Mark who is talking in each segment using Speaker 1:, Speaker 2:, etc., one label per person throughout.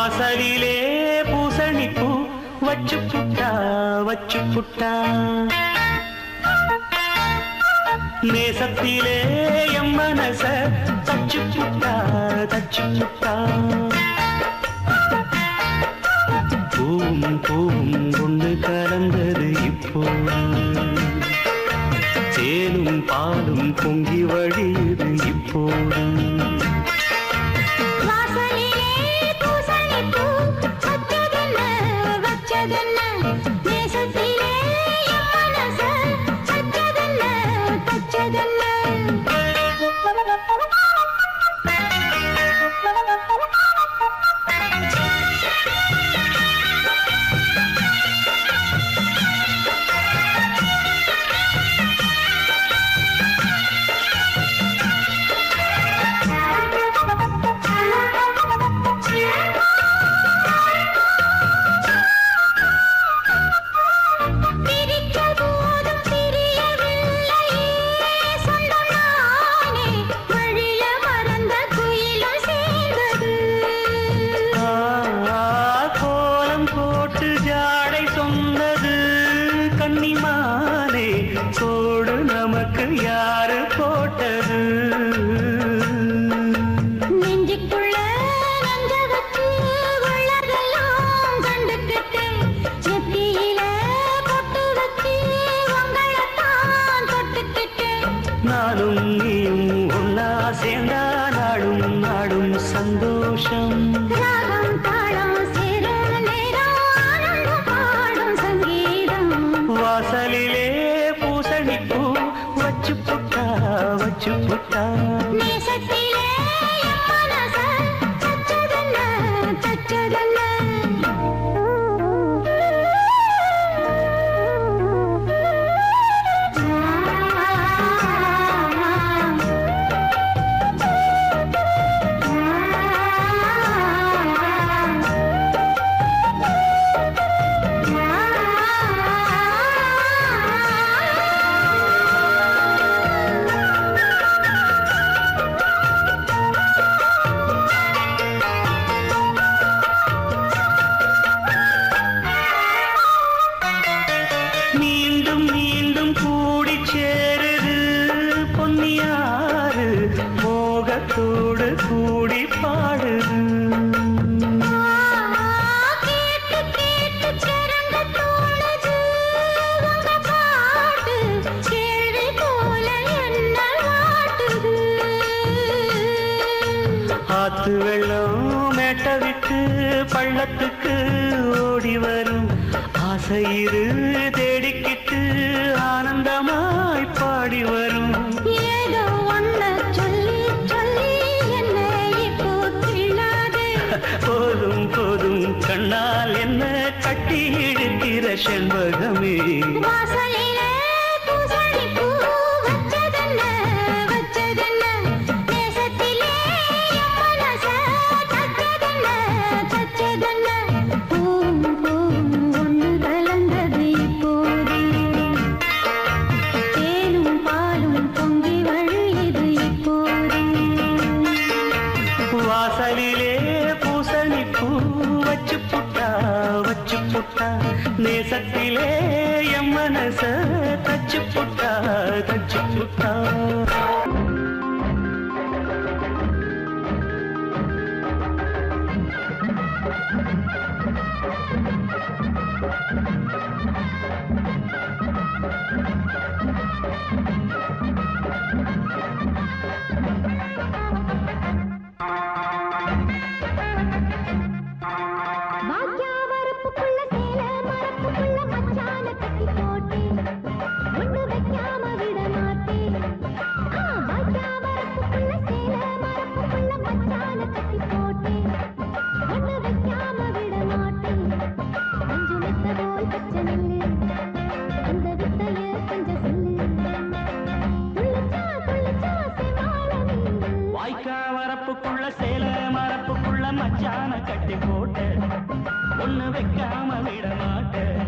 Speaker 1: வாசலிலே பூசணிப்பூ வச்சு புட்டா நேசத்திலே எம் மனச தச்சு புட்டா பூவும் பூவும் ஒன்று கலந்தது இப்போ தேனும் பாலும் பொங்கி வழியுது இப்போது கோடு நமக்கு யாரு போட்டது நெஞ்சுக்குள்ள நஞ்ச வச்சு உள்ளதெல்லாம் கண்டுக்கிட்டு நெத்தியில பொட்டு வச்சு உங்களைத்தான் தொட்டுக்கிட்டு நானும் நீயும் ஒன்னா சேர்ந்தா நாடும் நாடும் சந்தோஷம் ராகம் தாளம் சேரும் நேரம் ஆனந்தம் பாடும் சங்கீதம் வாசலிலே பூசணிப்பூ வச்சு புட்டா நேசத்திலே மனச தச்சதல்ல மீண்டும் மீண்டும் கூடி சேருது பொன்னியாறு மோகத்தோடு கூடி பாடுது ஆத்து வெள்ளம் மேட்ட விட்டு பள்ளத்துக்கு ஓடி வரும் ஆசையிரு தேடிக்கிட்டு ஆனந்தமாய் பாடி வரும் ஏதோ ஒன்ன சொல்லி சொல்லி என்ன இப்போ கிள்ளாதே போதும் போதும் கண்ணால் என்ன கட்டி இழுக்கிற செண்பகமே வாசலிலே பூசணிப்பூ வச்சதென்ன நேசத்திலே மனச தச்சதென்ன பூவும் பூவும் ஒன்று கலந்தது இப்போது தேனும் பாலும் பொங்கி வழியுது இப்போது வாசலிலே பூசணிப்பூ வச்சு புட்டா நேசத்திலே எம் மனச தச்சு புட்டா வரப்புக்குள்ள சேல மரப்புக்குள்ள மச்சான கட்டி போட்டு ஒண்ணு வைக்காம விட மாட்டேன்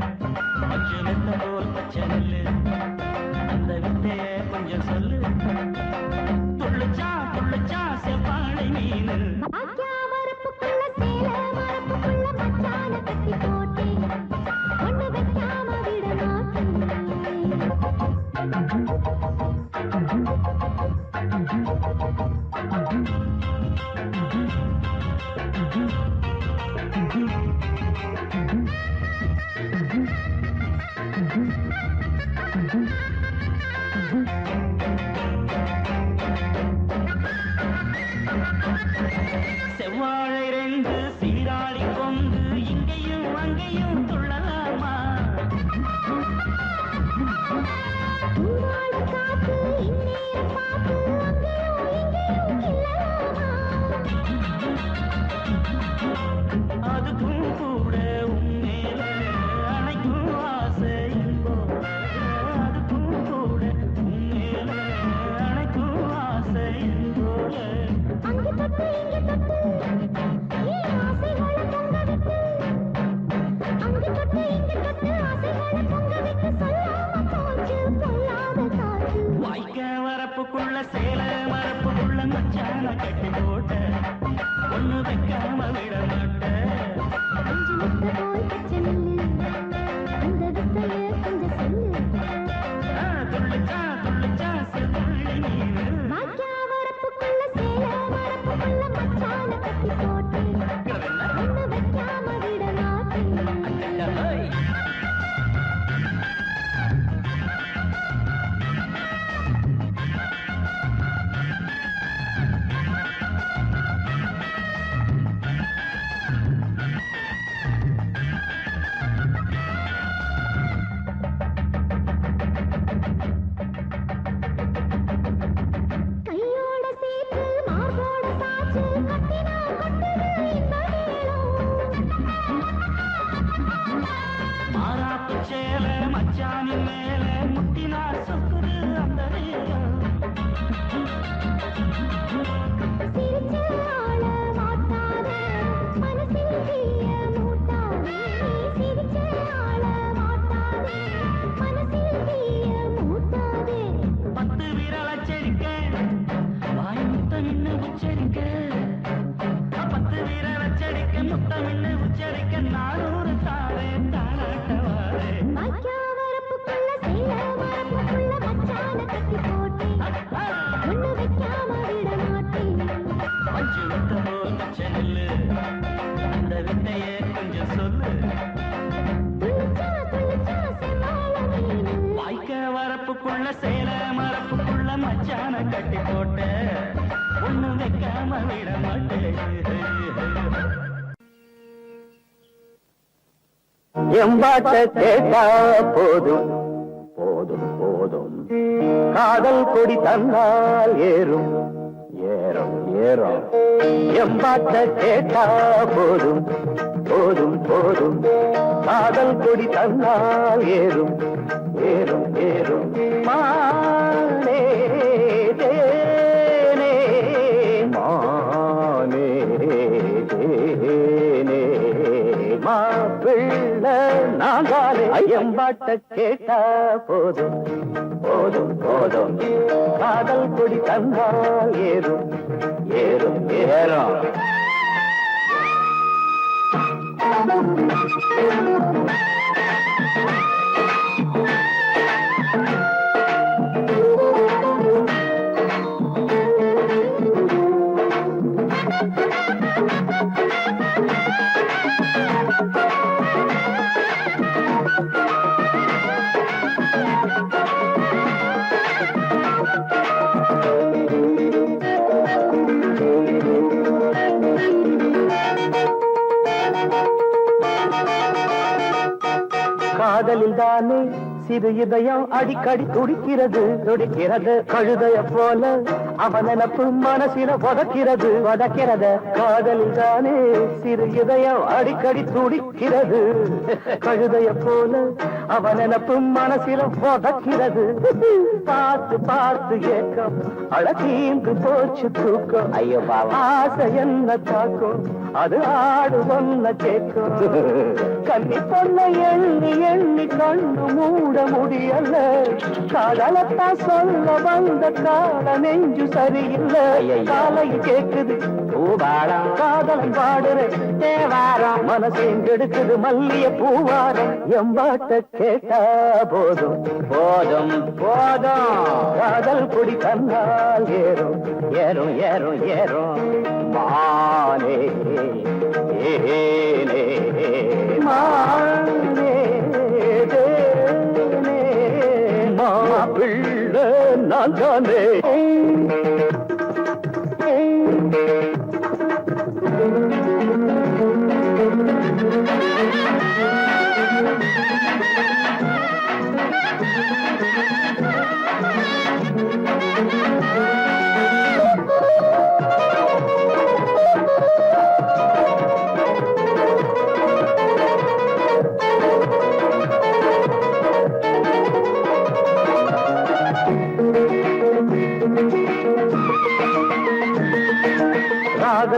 Speaker 1: அஞ்சு மெத்த போல் பச்சை நெல்லு அந்த வித்தைய கொஞ்சம் சொல்லு துள்ளுச்சா செவ்வாழை மீன் வரப்புக்குள்ள சேல மரப்பு வரப்புக்குள்ள சேல மரப்புக்குள்ள மச்சான கட்டி போட்ட ஒண்ணு வைக்காம விட மாட்டேன். துள்ளுச்சா துள்ளுச்சா செவ்வாழி நீரு மாறாப்பு சேல மச்சானி மேல முட்டினா சொக்குது அந்த நேரம். பத்து விரல செடிக்க வாய் முத்தமின்னு உச்சரிக்க, பத்து விரல செடிக்க முத்தமின்னு உச்சரிக்க 400 தாரே தானாட்டவாரே. மஞ்சு முத்த போல் பச்சை நெல்லு அந்த வித்தைய கொஞ்சம் சொல்லு. வாய்க்க வரப்புக்குள்ள சேல மரப்புக்குள்ள மச்சான கட்டி போட்ட ஒண்ணு வைக்காம விட மாட்டேன்.
Speaker 2: எம்பாட்ட கேட்டா போதும் போதும் போதும், காதல் கொடி தந்தால் ஏறும் ஏறும் ஏறும். எம்பாட்ட கேட்டா போதும் போதும் போதும், காதல் கொடி தந்தால் ஏறும் ஏறும் ஏறும். மானே தேனே மானே தேனே மாப்பிள்ளை நாங்காலே. ஐயம்பாட்ட கேட்டா போதும் போதும் போதும், காதல் கொடி தந்தால் ஏறும் ஏறும் ஏறும். காதலில் தானே சிறு இதயம் அடிக்கடி துடிக்கிறது துடிக்கிறது. கழுதைய போல அவன் நினப்பு மனசில வதக்கிறது வதக்கிறது. காதலில் தானே சிறு இதயம் அடிக்கடி துடிக்கிறது, கழுதைய போல அவன் நினப்பு மனசில வதக்கிறது. பார்த்து பார்த்து ஏக்கம் அழகீந்து போச்சு தூக்கம். ஐயோ ஆசை என்ன தாக்கும் அது ஆடு சொன்ன கேட்கும். கண்ணி பொண்ண எண்ணி எண்ணி கண்ணு மூட முடியல, காதலத்தான் சொல்ல வந்த கால நெஞ்சு சரியில்லை. காலை கேக்குது காதலன் பாடுற தேவாரம், மனசையும் கெடுக்குது மல்லிய பூவாரம். எம்பாட்ட கேட்டா போதும் போதும் போதும், காதல் கொடி தந்தால் ஏறும் ஏறும் ஏறும் ஏறும். மானே ஏனே மானே தேனே மாப்பிள்ளை நான் தானே.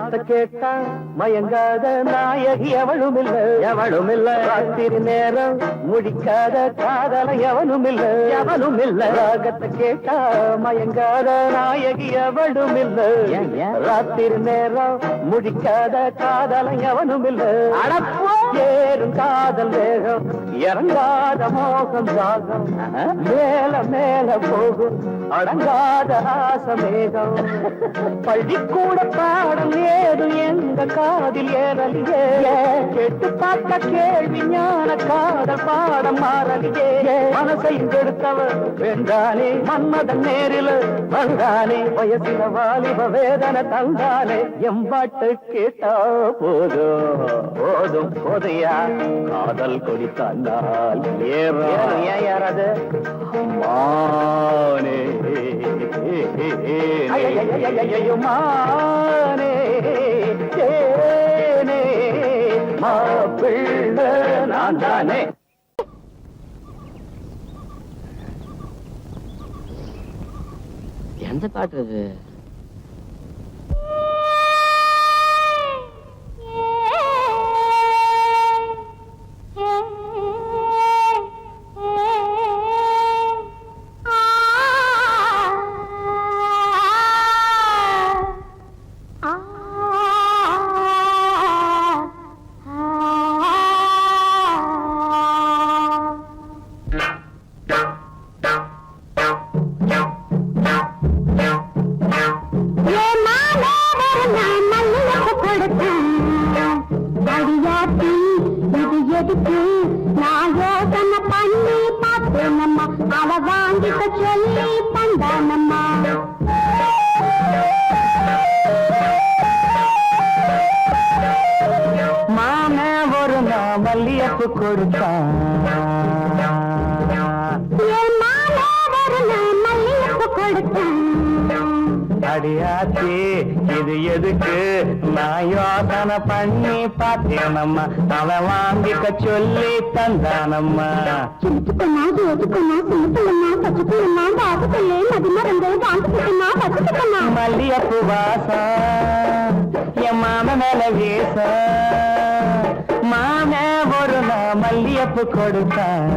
Speaker 2: ராகத்தை கேட்டா மயங்காத நாயகி எவளும் இல்ல எவளும் இல்ல ராத்திரி நேரம் முடிக்காத காதல எவனும் இல்ல எவனும் இல்ல ராகத்தை கேட்டா மயங்காத நாயகி எவளும் இல்ல ராத்திரி நேரம் முடிக்காத காதல எவனும் இல்ல ஏறும் காதல் வேகம் இறங்காத மோகம் ராகம் மேல மேல போகும் அடங்காத ஆசமேகம் பள்ளிக்கூட பாடம் ஏது எங்க காதில் ஏறலியே கேட்டு பார்த்த கேள்வி ஞான காதல் பாடம் மாறலியே மனசை கெடுத்தவர் வென்றானே மன்மதன் நேரில் வந்தானே வயசில வாலிப வேதனை தந்தானே எம்பாட்டு கேட்டா போதும் போதும் போதையா காதல் கொடி தந்தால் ஏறது மானே மானே தேனே மாப்பிள்ளை நான் தானே.
Speaker 3: எந்த பாட்டு இது?
Speaker 2: மாமே ஒரு மல்லியப்பு கொடுத்தான் அடியாச்சி இது எதுக்கு நான் யோசனை பண்ணி பார்த்தேனம்மா அவன் வாங்கிக்க சொல்லி தந்தானம்மா மல்லியப்பு வாசம் என் மாம மேல வீச மாம ஒரு மல்லியப்பு கொடுத்தான்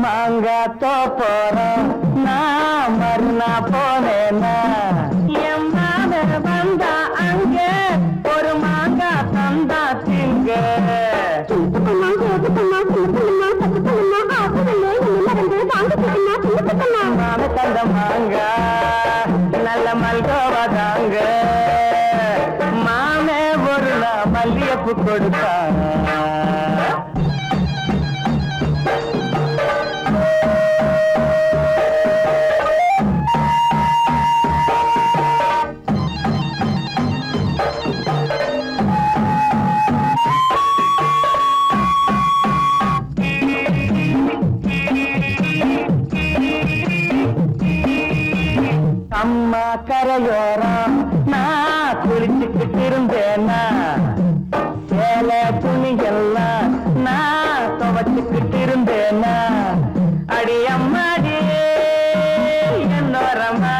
Speaker 2: மாங்காத்தோ போறோம் நான் மறுநா போனேன்னா என் மாம வந்தா அங்க ஒரு மாங்கா தந்தா திங்க மாம தந்த மாங்கா நல்ல மல்கோவா தாங்க மாமே ஒரு மல்லியப்பு கொடுத்தா அம்மா கரையோரம் நான் குளிச்சுக்கிட்டு இருந்தேன்னா சேல துணியெல்லாம் நான் துவச்சுக்கிட்டு இருந்தேன்னா அடி அம்மாடி என்னோரம்மா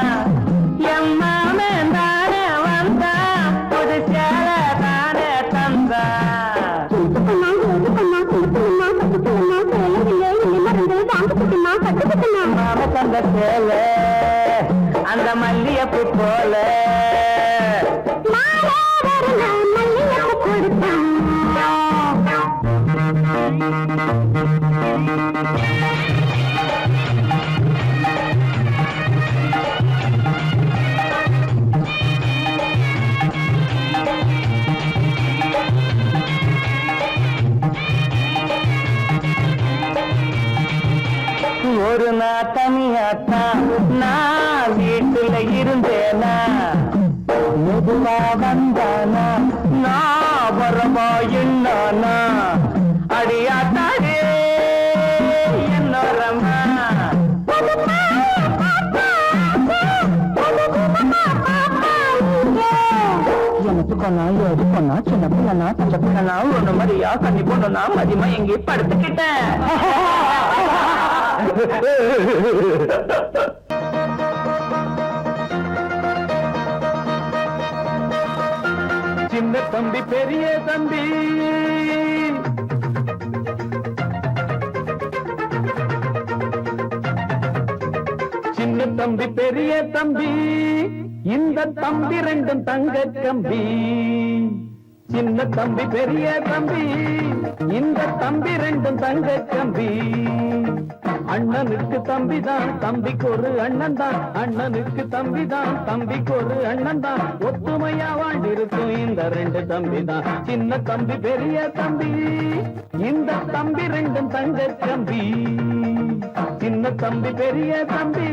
Speaker 2: எம்மாமே தானே வந்தா புது சேல தானே தந்தா மாம தந்த சேல அந்த மல்லியப்பு போல மல்லியப்பு கொடுத்தான் ஒரு நாள் தனியாத்தான் நான் வீட்டுல இருந்தேனா மெதுவா வந்தானா நான் வரவா என்னானா அடியாத்தாடே பிள்ளனா சின்ன பிள்ளனா பச்சை பிள்ளனா ஒண்ணு மாதிரியா கண்ணி பொண்ணுனா மதியமா எங்கே படுத்துக்கிட்டேன். சின்ன தம்பி பெரிய தம்பி சின்ன தம்பி பெரிய தம்பி இந்த தம்பி ரெண்டும் தங்க கம்பி. சின்ன தம்பி பெரிய தம்பி இந்த தம்பி ரெண்டும் தங்க கம்பி. அண்ணனுக்கு தம்பிதான் தம்பிக்கு ஒரு அண்ணன் தான். அண்ணனுக்கு தம்பிதான் தம்பிக்கு ஒரு அண்ணன் தான். ஒத்துமையா வாழ்ந்திருக்கும் இந்த ரெண்டு தம்பி தான். சின்ன தம்பி பெரிய தம்பி இந்த தம்பி ரெண்டும் தங்க கம்பி. சின்ன தம்பி பெரிய தம்பி.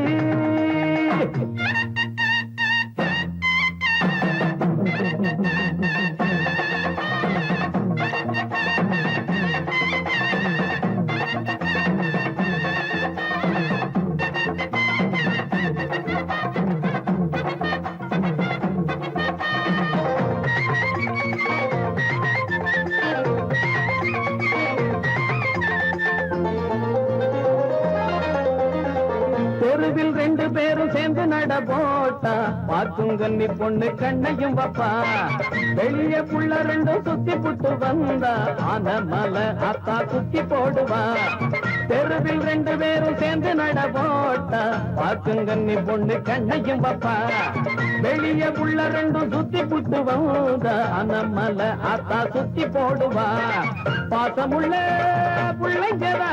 Speaker 2: தெருவில் ரெண்டு பேரும் சேர்ந்து நட போட்டா பார்க்கும் கண்ணி பொண்ணு கண்ணையும் வப்பா. வெளிய புள்ள ரெண்டும் சுத்தி புட்டு வந்தா ஆன மலை அத்தா சுத்தி போடுவா. தெருவில் ரெண்டு பேரும் சேர்ந்து நட போட்டா பார்க்கும் கண்ணி பொண்ணு கண்ணையும் வப்பா. வெளிய புள்ள ரெண்டும் சுத்தி புட்டு வந்தா ஆன மலை அத்தா சுத்தி போடுவா. பாசமுள்ள புள்ளைங்கதா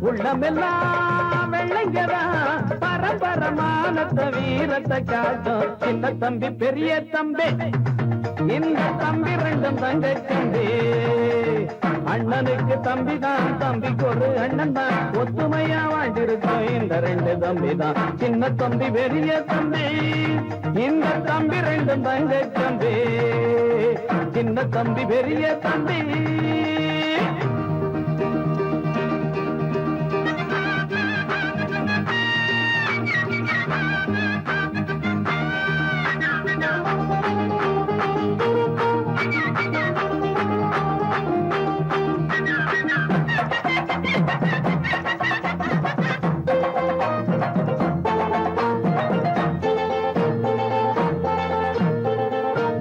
Speaker 2: உள்ளமெல்லாம் வெள்ளைங்கதா. பரம்பரமானத்த வீரத்தை காட்டும் சின்ன தம்பி பெரிய தம்பி. இந்த தம்பி ரெண்டும் தங்க தம்பி. அண்ணனுக்கு தம்பிதான் தம்பிக்கு ஒரு அண்ணன் தான். ஒத்துமையா வாழ்ந்திருக்கும் இந்த ரெண்டு தம்பி தான். சின்ன தம்பி பெரிய தம்பி இந்த தம்பி ரெண்டும் தங்க தம்பி. சின்ன தம்பி பெரிய தம்பி.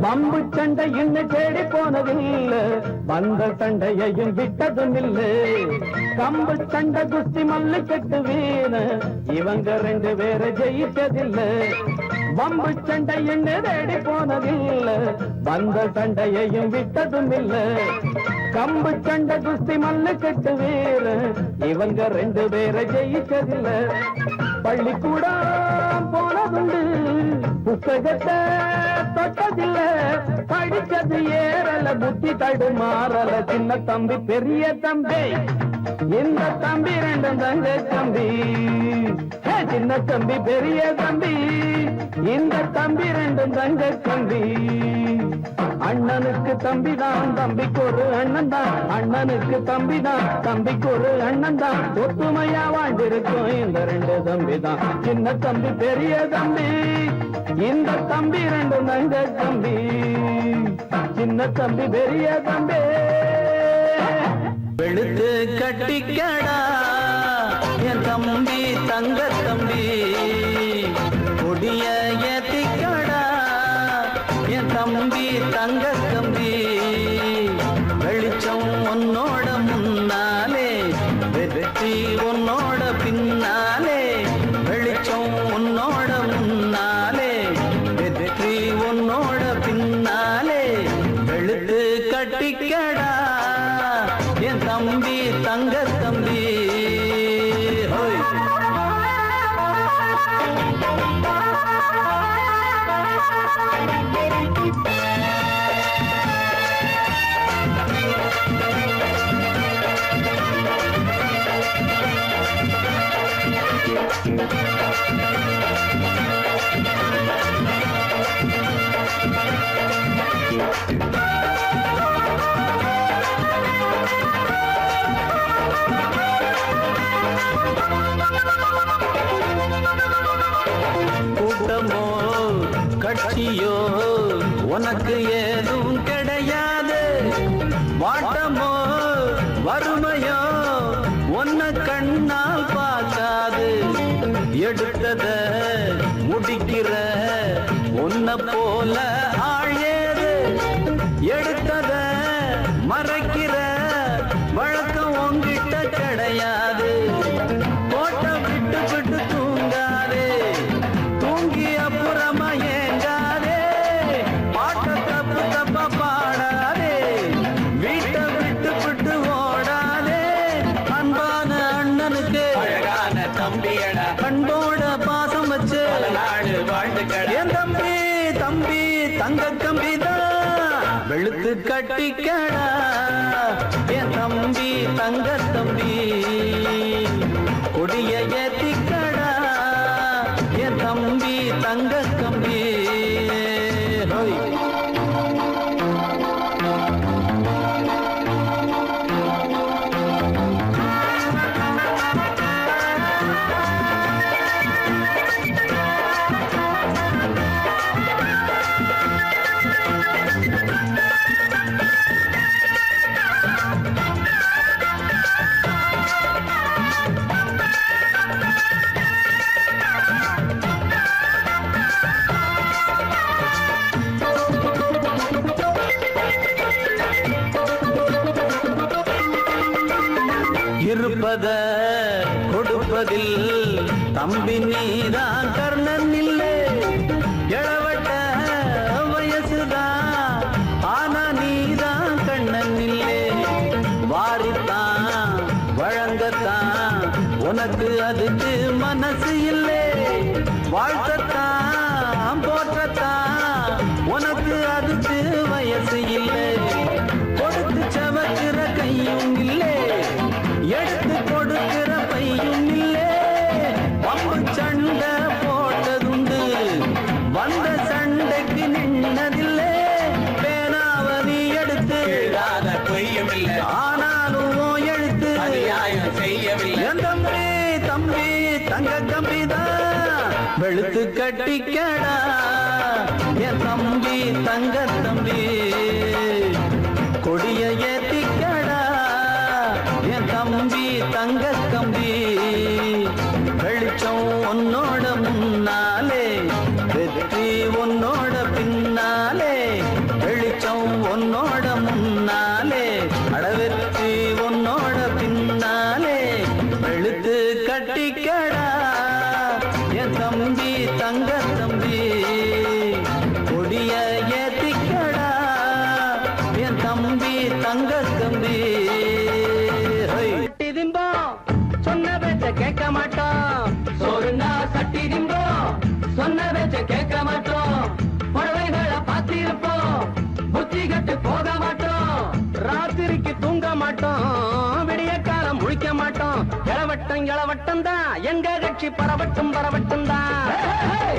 Speaker 2: பம்பு சண்டை இன்னும் தேடி போனதில்லை. வந்த சண்டையையும் விட்டதும் இல்லை. கம்பு சண்டை குஸ்தி மல்லு கட்டு வீண இவங்க ரெண்டு பேரை ஜெயிச்சதில்லை. பம்பு சண்டை இன்னும் தேடி போனதில்லை. வந்த சண்டையையும் விட்டதும் இல்லை. கம்பு சண்டை குஸ்தி மல்லு கட்டு வீண இவங்க ரெண்டு பேரை ஜெயிச்சதில்லை. பள்ளிக்கூடம் போனதுண்டு புத்தகத்தை தொட்டதில்ல. படிச்சது ஏறல புத்தி தடுமாறல. சின்ன தம்பி பெரிய தம்பி இந்த தம்பி ரெண்டும் தங்க தம்பி. சின்ன தம்பி பெரிய தம்பி இந்த தம்பி ரெண்டும் தங்க தம்பி. அண்ணனுக்கு தம்பிதான் தம்பிக்கு ஒரு அண்ணன் தான். அண்ணனுக்கு தம்பிதான் தம்பிக்கு ஒரு அண்ணன் தான். ஒத்துமையா வாழ்ந்திருக்கும் இந்த ரெண்டு தம்பி தான். சின்ன தம்பி பெரிய தம்பி இந்த தம்பி ரெண்டும் தங்க தம்பி. சின்ன தம்பி பெரிய தம்பி. வெளுத்து கட்டிக்கடா என் தம்பி தங்க தம்பி. கொடிய ஏத்திக்கடா என் தம்பி தங்க தம்பி. வெளிச்சம் உன்னோட முன்னாலே வெற்றி உன்னோட பின்னாலே. வெளிச்சம் உன்னோட முன்னாலே வெற்றி உன்னோட பின்னாலே. வெளுத்து கட்டிக்கடா என் தம்பி தங்க தம்பி. கூட்டமோ கட்சியோ உனக்கு ஏதும் கிடையாது. எடுத்தத முடிக்கிற உன்ன போல ஆள் ஏது எடுத்தத மறைக்கிற வழக்கம் உங்கிட்ட கிடையாது போட்ட விட்டு விட்டு தூங்காதே தூங்கி அப்புறமா ஏங்காதே பாட்ட தப்பு தப்பா பாடாதே வீட்டை விட்டு விட்டு ஓடாதே அன்பான அண்ணனுக்கு அழகான தம்பியடா அன்போட பாசம் வச்சு நாடு வாழ்ந்துக்கடா என் தம்பி தம்பி தங்க கம்பிதான் வெளுத்து கட்டிக்கடா என் தம்பி தங்க தம்பி கொடிய ஏத்திக்கடா என் தம்பி தங்க கம்பி இருப்பத கொடுப்பதில் தம்பி நீதான் கர்ணன் இல்லை எழவட்ட வயசுதான் ஆனா நீதான் கண்ணன் இல்லை வாரித்தான் வழங்கத்தான் உனக்கு அதுக்கு மனசு இல்லை வாழ்த்தத்தான் போற்றத்தான் உனக்கு அதுக்கு வயசு இல்லை கொடுத்து சவக்கிற கையும் இல்லை எடுத்து கொடுக்கிற பையும் இல்லே பம்பு சண்டை போட்டதுண்டு வந்த சண்டைக்கு நின்னதில்லை பேனாவ நீ எடுத்து பொய்யும் இல்லை ஆனாலும் எழுத்து செய்யவில்லை தம்பி தம்பி தங்க கம்பிதான் வெளுத்து கட்டிக்கடா என் தம்பி தங்க தம்பி கொடிய ஏத்திக்கடா என் தம்பி தங்க கம்பி வெளிச்சம் உன்னோட முன்னாலே வெற்றி உன்னோட பின்னாலே வெளிச்சம் உன்னோட முன்னாலே அடவெற்றி உன்னோட பின்னாலே வெளுத்து கட்டிக்கடா என் தம்பி தங்க தம்பி கொடிய ஏத்திக்கடா என் தம்பி தங்க கம்பி சொன்ன பேச்ச கேட்க மாட்டோம் சோறுனா சட்டி திம்போம் சொன்ன பேச்ச கேட்க மாட்டோம் புடவைகளை பார்த்திருப்போம் புத்தி கட்டு போக மாட்டோம் ராத்திரிக்கு தூங்க மாட்டோம் விடிய காலம் முழிக்க மாட்டோம் இளவட்டம் இளவட்டம் தான் எங்க கட்சி பரவட்டும் பரவட்டும் தான்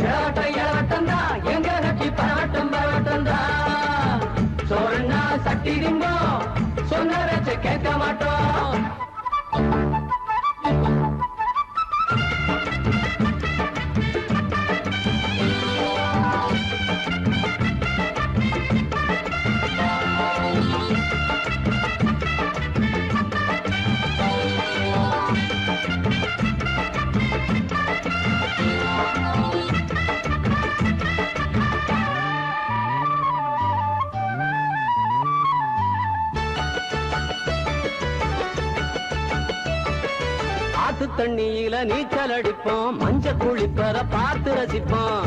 Speaker 2: இளவட்டம் இளவட்டம் தான் எங்க கட்சி பரவட்டும் பரவட்டும் தான் சோறுனா சட்டி திம்போம் சொன்ன பேச்ச கேட்க மாட்டோம் ஆத்து தண்ணியில நீச்சல் அடிப்போம் மஞ்ச குளிப்பத பார்த்து ரசிப்போம்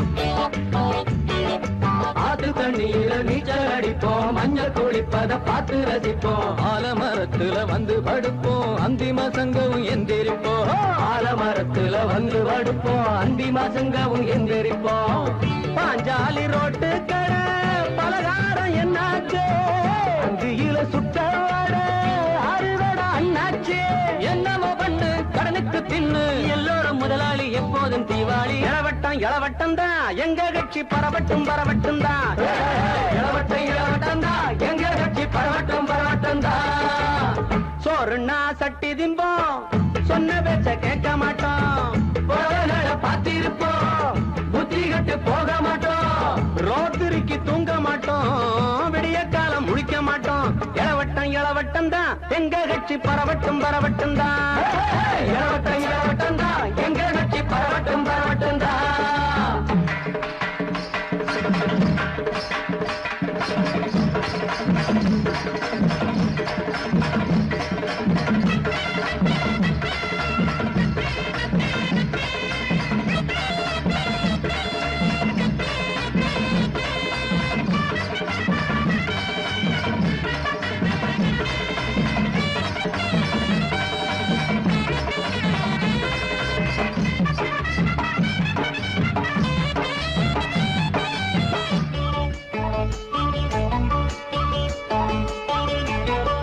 Speaker 2: ஆத்து தண்ணியில நீச்சல் அடிப்போம் மஞ்சள் குளிப்பத பார்த்து ரசிப்போம் ஆலமரத்துல வந்து படுப்போம் அந்தி மாசங்கவும் எந்திரிப்போம் ஆலமரத்துல வந்து படுப்போம் அந்தி மாசங்கவும் எந்திரிப்போம் பாஞ்சாலி ரோட்டு கடை பலகாரம் என்னாச்சு அந்தியில சுட்ட அறுவடை அண்ணாச்சு என்னமோ பண்ணு கடனுக்கு தின்னு எல்லோரும் முதலாளி எப்போதும் தீவாளி இளவட்டம் இளவட்டம் தான் எங்க கட்சி பரவட்டும் பரவட்டும் தான் இளவட்டம் இளவட்டம் தான் எங்க கட்சி பரவட்டும் பரவட்டும் தான் சோறுனா சட்டி திம்போம் சொன்ன பேச்ச கேட்க மாட்டோம் புடவைகளை பார்த்திருப்போம் புத்தி கட்டு போக மாட்டோம் ரோத்திரிக்கு தூங்க மாட்டோம் விடிய காலம் முழிக்க மாட்டோம் இளவட்டம் இளவட்டம் தான் எங்க கட்சி பரவட்டும் பரவட்டும் தான் இளவட்டம் இளவட்டம் தான் எங்க கட்சி பரவட்டும்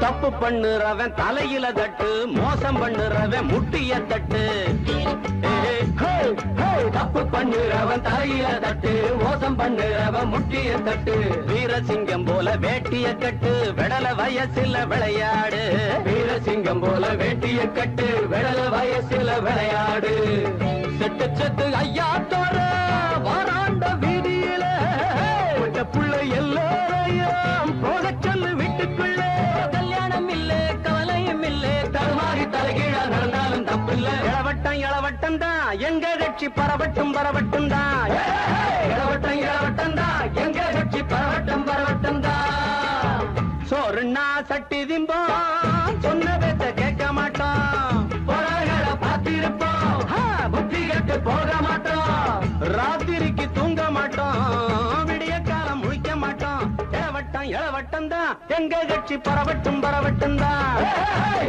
Speaker 2: தப்பு பண்ணுறவன் தலையில தட்டு, மோசம் பண்ணுறவன் முட்டிய தட்டு. தப்பு பண்ணுறவன் தலையில தட்டு, மோசம் பண்ணுறவன் முட்டிய தட்டு. வீரசிங்கம் போல வேட்டிய கட்டு, விடல வயசுல விளையாடு. வீரசிங்கம் போல வேட்டிய கட்டு, விடல வயசுல விளையாடு. செட்டு செட்டு ஐயா தோற வாராண்ட வீதியில புள்ள எல்லோரையும் போக சொல்லு வீட்டுக்குள்ள. கல்யாணம் இல்ல கவலையும் இல்ல, தருமாறி தலைகீழா நடந்தாலும் தப்பில்ல. இளவட்டம் இளவட்டம் தான் எங்க கட்சி பரவட்டும் பரவட்டும் தான். இளவட்டம் இளவட்டம் தான் எங்க கட்சி பரவட்டும் பரவட்டும் தான். சோறுன்னா சட்டி திம்போம், சொன்ன பேச்ச கேட்க மாட்டோம். பொறாகளை பார்த்திருப்போம், புத்தி கட்டு போக மாட்டோம். ராத்திரிக்கு தூங்க மாட்டோம், விடிய காலம் முழிக்க மாட்டோம். இளவட்டம் இளவட்டம் தான் எங்க கட்சி பரவட்டும் பரவட்டும் தான்.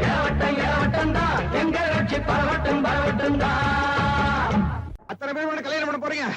Speaker 2: இளவட்டம் இளவட்டம் தான் எங்க கட்சி பரவட்டும் பரவட்டும் தான்.
Speaker 3: அத்தனை பேர் கல்யாணம் பண்ண போறீங்க?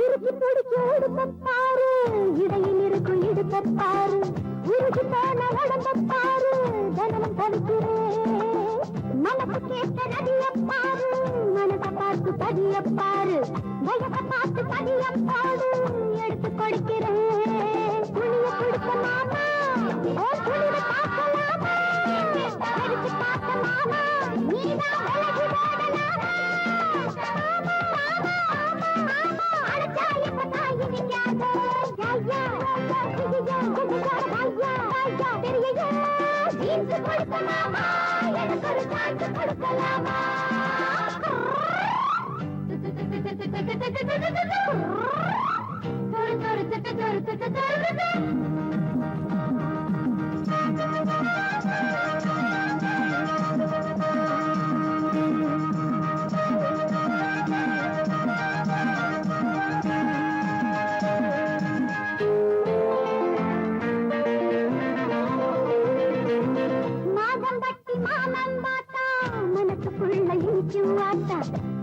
Speaker 4: இருக்கு பிடிச்சு உடுப்பாரு, இடையில் இருக்கும் இடுப்பாரு. உருகி போன உடம்பாரு, தனமும் தவிக்கிறேன். மனசு கேட்ட நதியப்பாரு, மனசை பார்த்து பதியப்பாரு. வயசை பார்த்து பதியப்பாடு எடுத்து கொடுக்கிறேன். துணிய கொடுக்க மாமா, துணிய பார்க்கலாமா? எடுத்து பார்க்க மாமா, நீதான் விலகி ஓடலாமா?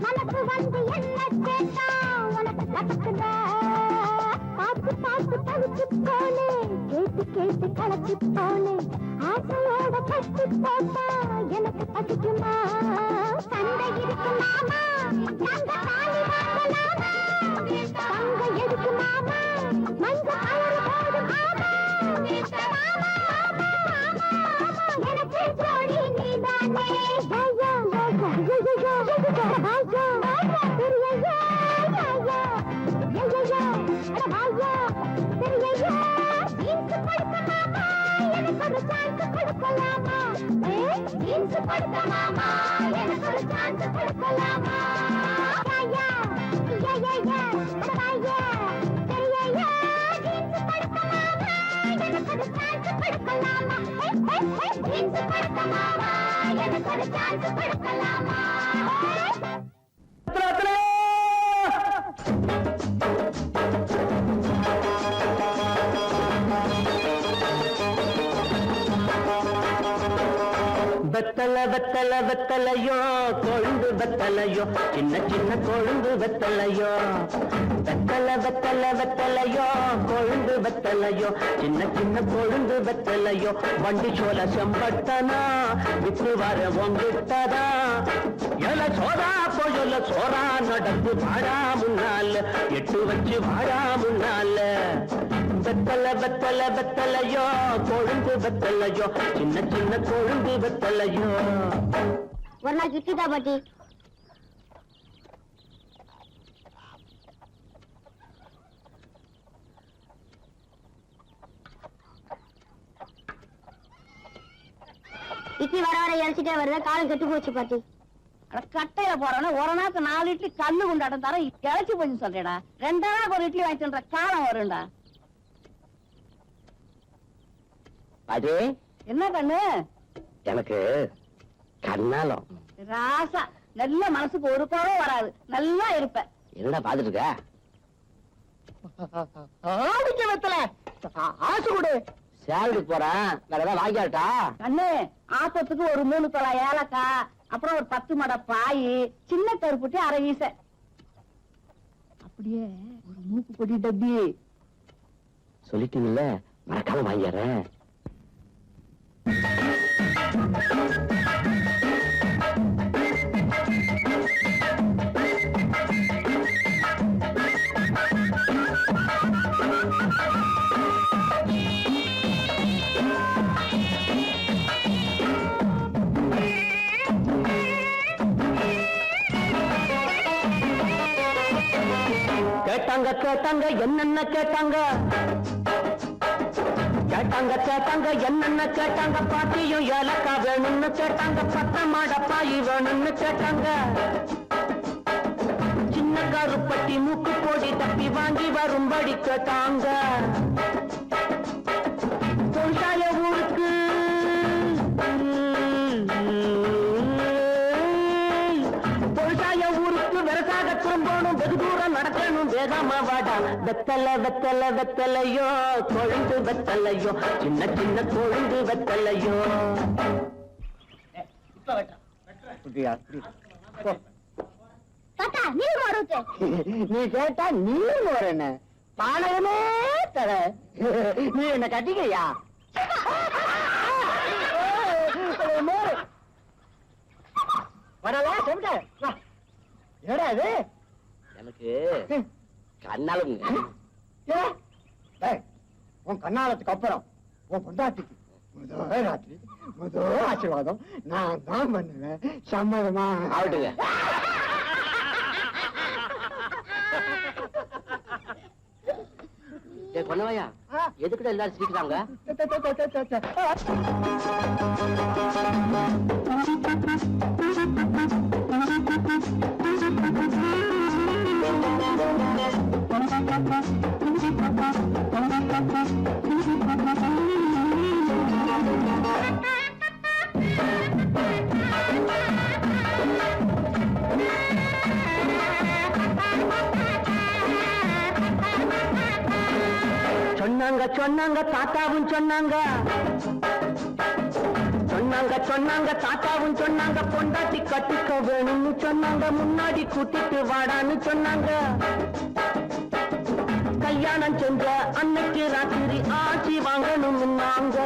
Speaker 4: மனசு வந்து என்ன கேட்டா உனக்கு கத்துக்குதா? பார்த்து பார்த்து பழுத்து போனே, கேட்டு கேட்டு கலத்து போனே. ஆசையோட கட்டு போட்டா எனக்கு பசிக்குமா? சண்டை இருக்கு மாமா, நாங்க காலி வாங்கலாமா? தங்க எதுக்கு மாமா, மஞ்ச கலர் போடு மாமா. எனக்கு ஜோடி நீதானே.
Speaker 2: பெத்த
Speaker 1: வெத்தல வெத்தல வெத்தலையோ கொழுந்து வெத்தலையோ சின்ன சின்ன கொழுந்து வெத்தலையோ வெத்தல வெத்தல வெத்தலையோ கொழுந்து வெத்தலையோ சின்ன சின்ன கொழுந்து வெத்தலையோ வண்டி சோல செம்பட்டனா வித்து வர ஒங்கிட்டதா எல சோதா போயல சோரா நடந்து வாடா முன்னால எட்டு வச்சு வாடா முன்னால வெத்தல வெத்தல வெத்தலையோ கொழுந்து வெத்தலையோ சின்ன சின்ன கொழுந்து வெத்தலையோ
Speaker 4: ஒரு நாள் கிட்டிதா பாட்டி. இட்லி வர வர இறச்சிட்டே வருது, காலம் கெட்டு போச்சு பாட்டி.
Speaker 5: கட்டையில போறவன ஒரு நாளுக்கு 4 இட்லி கல்லு கொண்டாட்டம் தர இழைச்சு போச்சு சொல்றேடா. 2 நாளுக்கு ஒரு இட்லி வாங்கிட்டுன்ற காலம் வரும்டா.
Speaker 1: அது
Speaker 5: என்ன கண்ணு
Speaker 1: எனக்கு கண்ணாலம்
Speaker 5: ராசா, நல்ல மனசுக்கு ஒரு கோவம் வராது, நல்லா இருப்ப.
Speaker 1: என்னடா பாத்துட்டு இருக்க?
Speaker 2: ஆடிக்க வெத்தல ஆசை கொடு.
Speaker 1: சேலரி போறேன், வேற ஏதாவது வாங்கியாட்டா?
Speaker 5: கண்ணு, ஆப்பத்துக்கு ஒரு 3 தொலை ஏலக்காய், அப்புறம் ஒரு 10 மடை பாய், சின்ன கருப்புட்டி 1/2 வீச, அப்படியே ஒரு மூக்கு பொடி டப்பி.
Speaker 1: சொல்லிட்டீங்கல்ல, மறக்காம வாங்கிடுறேன். கேட்டாங்க கேட்டாங்க என்னென்ன கேட்டாங்க, கேட்டாங்க கேட்டாங்க என்னென்ன கேட்டாங்க, பாட்டியும் ஏலக்கா வேணும்னு கேட்டாங்க, 10 மடை பாய் வேணும்னு கேட்டாங்க, சின்ன கருப்பட்டி மூக்கு போடி தப்பி வாங்கி வரும்படி கேட்டாங்க, பொருளாய ஊருக்கு பொருளாய ஊருக்கு விவசாய திரும்பணும், வெகு தூரம் நடக்கணும், வேகாம வாடா. வெத்தல வெத்தல வெத்தலையோ கொழுந்து வெத்தலையோ சின்ன சின்ன கொழுந்து வெத்தலையோ.
Speaker 4: தாத்தா நீ மாறுச்சு.
Speaker 2: நீ கேட்டா நீ போறேன்னு பானகமே தர. நீ என்ன கட்டிக்கையா? வரலாம் சொல்லிட்ட. ஏடா இது?
Speaker 1: எனக்கு கண்ணாலும்
Speaker 2: உன் கண்ணாலத்துக்கு அப்புறம் உன் பொண்டாட்டிக்கு முதல் ராத்திரி முதல் ஆசீர்வாதம் நான் தான் பண்ணுவேன். சம்மதமா?
Speaker 1: ஆகட்டுங்க. கொன்னவையா, எதுக்கிட்ட எல்லாரும் சிரிக்கிறாங்க? சொன்னாங்க சொன்னாங்க தாத்தாவும் சொன்னாங்க, சொன்னாங்க சொன்னாங்க தாத்தாவும் சொன்னாங்க, பொண்டாட்டி கட்டிக்க வேணும்னு சொன்னாங்க, முன்னாடி கூட்டிட்டு வாடான்னு சொன்னாங்க, கல்யாணம் செஞ்ச அன்னைக்கு ராத்திரி ஆட்சி வாங்கணும்னாங்க,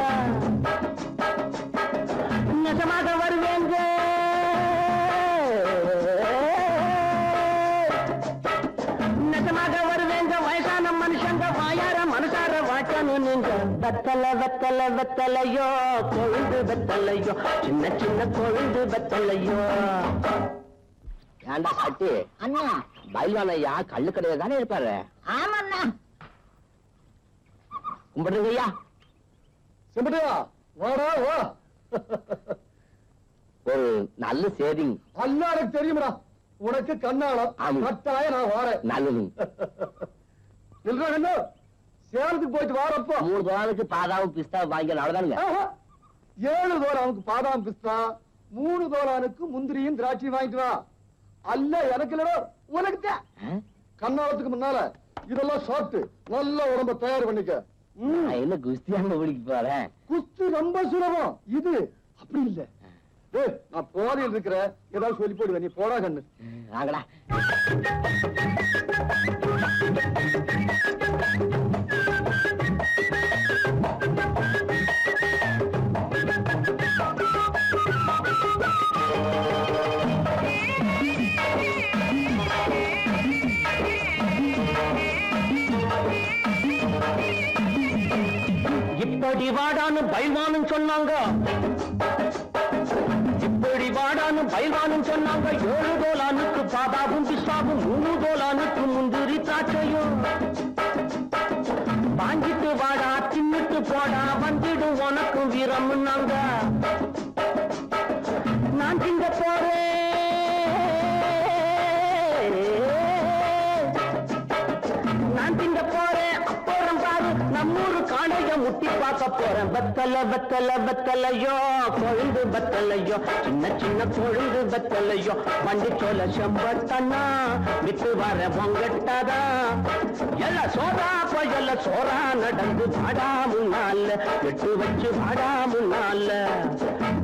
Speaker 1: நிஜமாக வருவேங்க நிஜமாக வருவேங்க, வயசான மனுஷங்க வாயார மனசார வாட்டணும் நீங்க. வெத்தல வெத்தல வெத்தலையோ கொழுந்து வெத்தலையோ சின்ன சின்ன கொழுந்து வெத்தலையோ. ஏண்டா சாட்டி
Speaker 5: அண்ணா,
Speaker 1: பயில்வான் ஐயா கள்ளு கடையில தானே இருப்பாரு?
Speaker 5: ஆமாண்ணா.
Speaker 1: கும்பிடுங்க ஐயா.
Speaker 2: சிம்பிட்டியா வாடா வா.
Speaker 1: ஒரு நல்ல சேவிங்.
Speaker 2: அல்ல எனக்கு தெரியுமடா, உனக்கு கண்ணாலம்
Speaker 1: ஆமா.
Speaker 2: கட்டாய நான் வாரேன்.
Speaker 1: நல்லது.
Speaker 2: இல்ல சேலத்துக்கு போயிட்டு வாரப்போ
Speaker 1: 3 தோளுக்கு பாதாவும் பிஸ்தா வாங்கி அவ்வளவுதானுங்க.
Speaker 2: 7 தோலானுக்கு பாதாம் பிஸ்தா, 3 தோலானுக்கு முந்திரியும் திராட்சை வாங்கிட்டு வா. அல்ல எனக்கு இல்லடா, உனக்கு தான். கண்ணாலத்துக்கு முன்னால இதெல்லாம் சாப்பிட்டு நல்ல உடம்ப தயார் பண்ணிக்க.
Speaker 1: நான் என்ன குஸ்தியாங்க ஓடிக்கு போறேன்.
Speaker 2: குஸ்தி ரொம்ப சுலபம், இது அப்படி இல்ல.
Speaker 3: நான் போதையில் இருக்கிற ஏதாவது சொல்லி போடுவேன், நீ போடா கண்ணு.
Speaker 2: வாங்கடா. இப்படி வாடான்னு பைல்வானும் சொன்னாங்க, இப்படி வாடான்னு பைல்வானும் சொன்னாங்க. 7 தோலானுக்கு பாதாவும் பிஸ்தாவும், 3 தோலானுக்கு முந்திரி திராட்சையும். வாங்கிட்டு வாடா தின்னுட்டு போடா, வந்துடும் உனக்கு வீரம்னாங்க. நான் திங்க போறேன், நான் திங்க போறேன். அப்புறம் பாரு நம்மூரு காணைய முட்டி பார்க்க போறேன். வெத்தல வெத்தல வெத்தலையோ, கொழுந்து வெத்தலையோ, சின்ன சின்ன கொழுந்து வெத்தலையோ. வண்டி சோல செம்பட்டனா விட்டு வர பொங்கட்டதா. எல்ல சோறா போயல்ல சோறா நடந்து வாடா முன்னால, எட்டு வச்சு வாடா முன்னால.